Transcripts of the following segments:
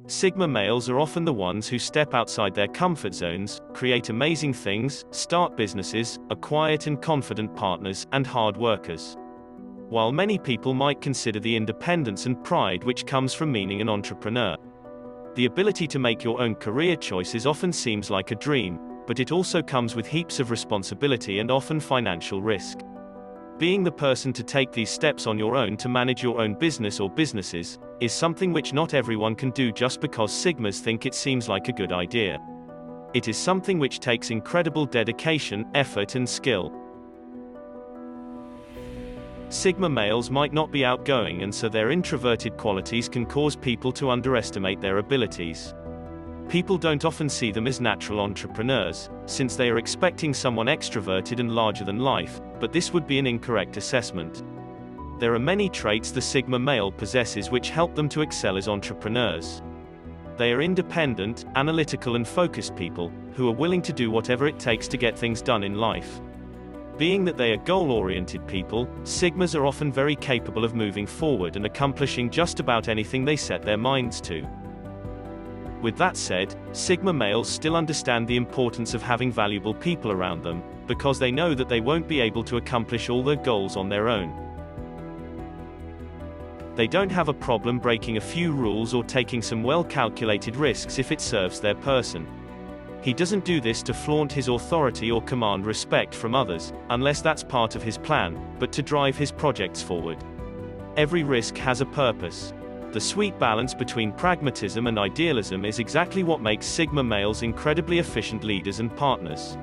Sigma males are often the ones who step outside their comfort zones, create amazing things, start businesses, are quiet and confident partners, and hard workers. While many people might consider the independence and pride which comes from being an entrepreneur, the ability to make your own career choices often seems like a dream, but it also comes with heaps of responsibility and often financial risk. Being the person to take these steps on your own to manage your own business or businesses is something which not everyone can do just because Sigmas think it seems like a good idea. It is something which takes incredible dedication, effort, and skill. Sigma males might not be outgoing, and so their introverted qualities can cause people to underestimate their abilities. People don't often see them as natural entrepreneurs, since they are expecting someone extroverted and larger than life, but this would be an incorrect assessment. There are many traits the Sigma male possesses which help them to excel as entrepreneurs. They are independent, analytical and focused people, who are willing to do whatever it takes to get things done in life. Being that they are goal-oriented people, Sigmas are often very capable of moving forward and accomplishing just about anything they set their minds to. With that said, Sigma males still understand the importance of having valuable people around them, because they know that they won't be able to accomplish all their goals on their own. They don't have a problem breaking a few rules or taking some well-calculated risks if it serves their person. He doesn't do this to flaunt his authority or command respect from others, unless that's part of his plan, but to drive his projects forward. Every risk has a purpose. The sweet balance between pragmatism and idealism is exactly what makes Sigma males incredibly efficient leaders and partners.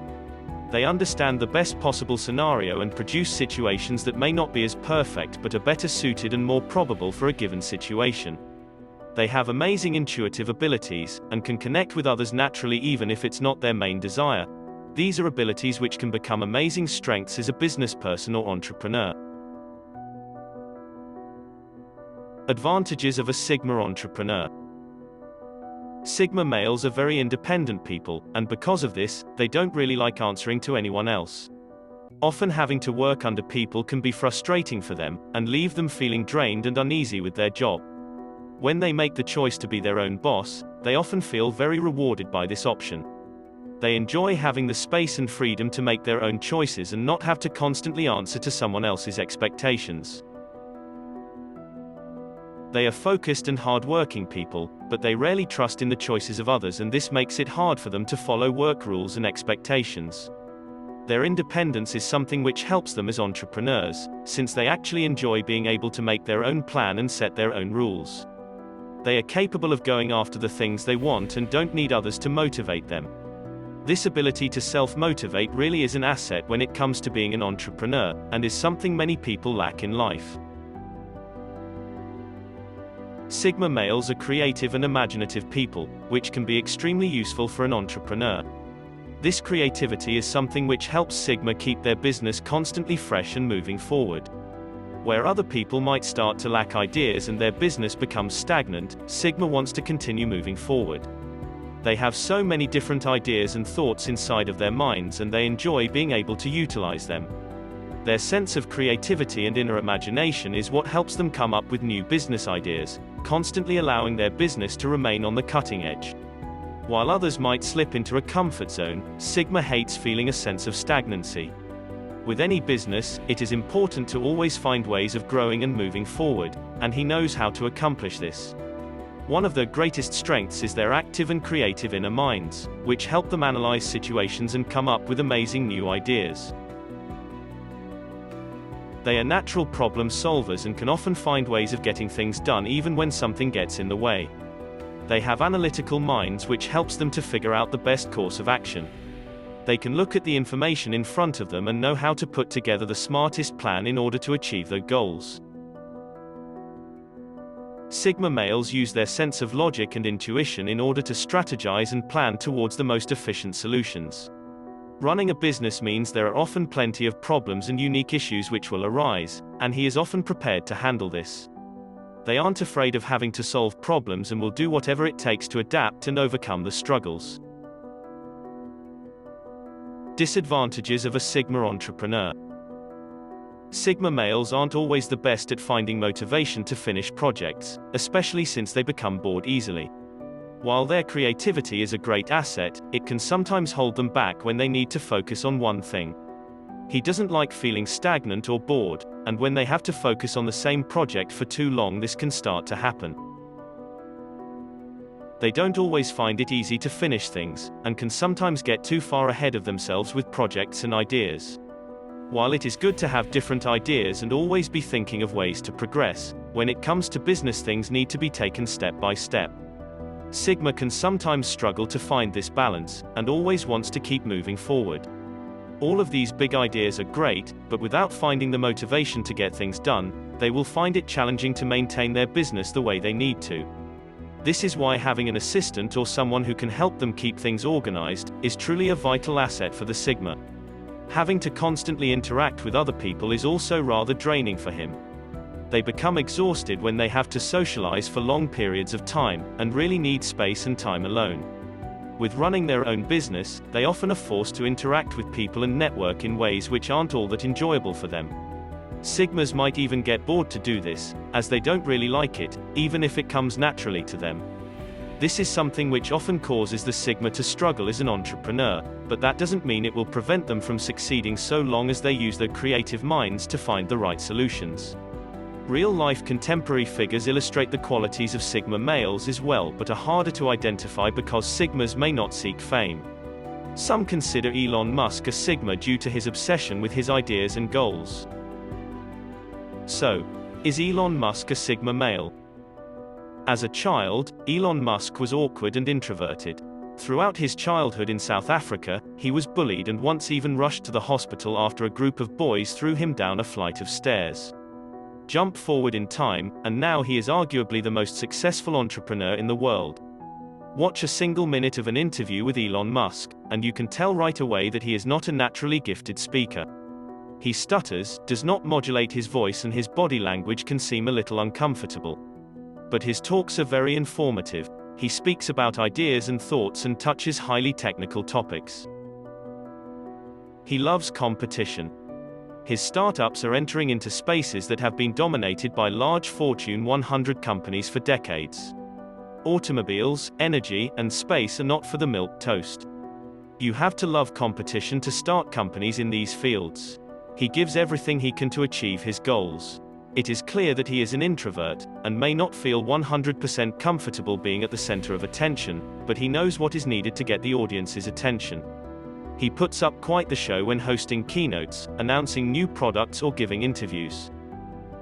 They understand the best possible scenario and produce situations that may not be as perfect but are better suited and more probable for a given situation. They have amazing intuitive abilities, and can connect with others naturally even if it's not their main desire. These are abilities which can become amazing strengths as a business person or entrepreneur. Advantages of a Sigma entrepreneur. Sigma males are very independent people, and because of this, they don't really like answering to anyone else. Often having to work under people can be frustrating for them, and leave them feeling drained and uneasy with their job. When they make the choice to be their own boss, they often feel very rewarded by this option. They enjoy having the space and freedom to make their own choices and not have to constantly answer to someone else's expectations. They are focused and hard-working people, but they rarely trust in the choices of others, and this makes it hard for them to follow work rules and expectations. Their independence is something which helps them as entrepreneurs, since they actually enjoy being able to make their own plan and set their own rules. They are capable of going after the things they want and don't need others to motivate them. This ability to self-motivate really is an asset when it comes to being an entrepreneur, and is something many people lack in life. Sigma males are creative and imaginative people, which can be extremely useful for an entrepreneur. This creativity is something which helps Sigma keep their business constantly fresh and moving forward. Where other people might start to lack ideas and their business becomes stagnant, Sigma wants to continue moving forward. They have so many different ideas and thoughts inside of their minds, and they enjoy being able to utilize them. Their sense of creativity and inner imagination is what helps them come up with new business ideas, constantly allowing their business to remain on the cutting edge. While others might slip into a comfort zone, Sigma hates feeling a sense of stagnancy. With any business, it is important to always find ways of growing and moving forward, and he knows how to accomplish this. One of their greatest strengths is their active and creative inner minds, which help them analyze situations and come up with amazing new ideas. They are natural problem solvers and can often find ways of getting things done even when something gets in the way. They have analytical minds which helps them to figure out the best course of action. They can look at the information in front of them and know how to put together the smartest plan in order to achieve their goals. Sigma males use their sense of logic and intuition in order to strategize and plan towards the most efficient solutions. Running a business means there are often plenty of problems and unique issues which will arise, and he is often prepared to handle this. They aren't afraid of having to solve problems and will do whatever it takes to adapt and overcome the struggles. Disadvantages of a Sigma entrepreneur. Sigma males aren't always the best at finding motivation to finish projects, especially since they become bored easily. While their creativity is a great asset, it can sometimes hold them back when they need to focus on one thing. He doesn't like feeling stagnant or bored, and when they have to focus on the same project for too long, this can start to happen. They don't always find it easy to finish things, and can sometimes get too far ahead of themselves with projects and ideas. While it is good to have different ideas and always be thinking of ways to progress, when it comes to business, things need to be taken step by step. Sigma can sometimes struggle to find this balance, and always wants to keep moving forward. All of these big ideas are great, but without finding the motivation to get things done, they will find it challenging to maintain their business the way they need to. This is why having an assistant or someone who can help them keep things organized is truly a vital asset for the Sigma. Having to constantly interact with other people is also rather draining for him. They become exhausted when they have to socialize for long periods of time, and really need space and time alone. With running their own business, they often are forced to interact with people and network in ways which aren't all that enjoyable for them. Sigmas might even get bored to do this, as they don't really like it, even if it comes naturally to them. This is something which often causes the Sigma to struggle as an entrepreneur, but that doesn't mean it will prevent them from succeeding so long as they use their creative minds to find the right solutions. Real-life contemporary figures illustrate the qualities of Sigma males as well, but are harder to identify because Sigmas may not seek fame. Some consider Elon Musk a Sigma due to his obsession with his ideas and goals. So, is Elon Musk a Sigma male? As a child, Elon Musk was awkward and introverted. Throughout his childhood in South Africa, he was bullied and once even rushed to the hospital after a group of boys threw him down a flight of stairs. Jump forward in time, and now he is arguably the most successful entrepreneur in the world. Watch a single minute of an interview with Elon Musk, and you can tell right away that he is not a naturally gifted speaker. He stutters, does not modulate his voice, and his body language can seem a little uncomfortable. But his talks are very informative. He speaks about ideas and thoughts and touches highly technical topics. He loves competition. His startups are entering into spaces that have been dominated by large Fortune 100 companies for decades. Automobiles, energy, and space are not for the milquetoast. You have to love competition to start companies in these fields. He gives everything he can to achieve his goals. It is clear that he is an introvert, and may not feel 100% comfortable being at the center of attention, but he knows what is needed to get the audience's attention. He puts up quite the show when hosting keynotes, announcing new products or giving interviews.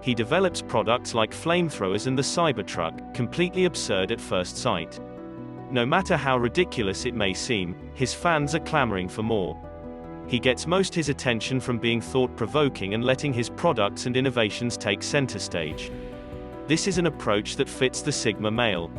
He develops products like flamethrowers and the Cybertruck, completely absurd at first sight. No matter how ridiculous it may seem, his fans are clamoring for more. He gets most his attention from being thought-provoking and letting his products and innovations take center stage. This is an approach that fits the Sigma male.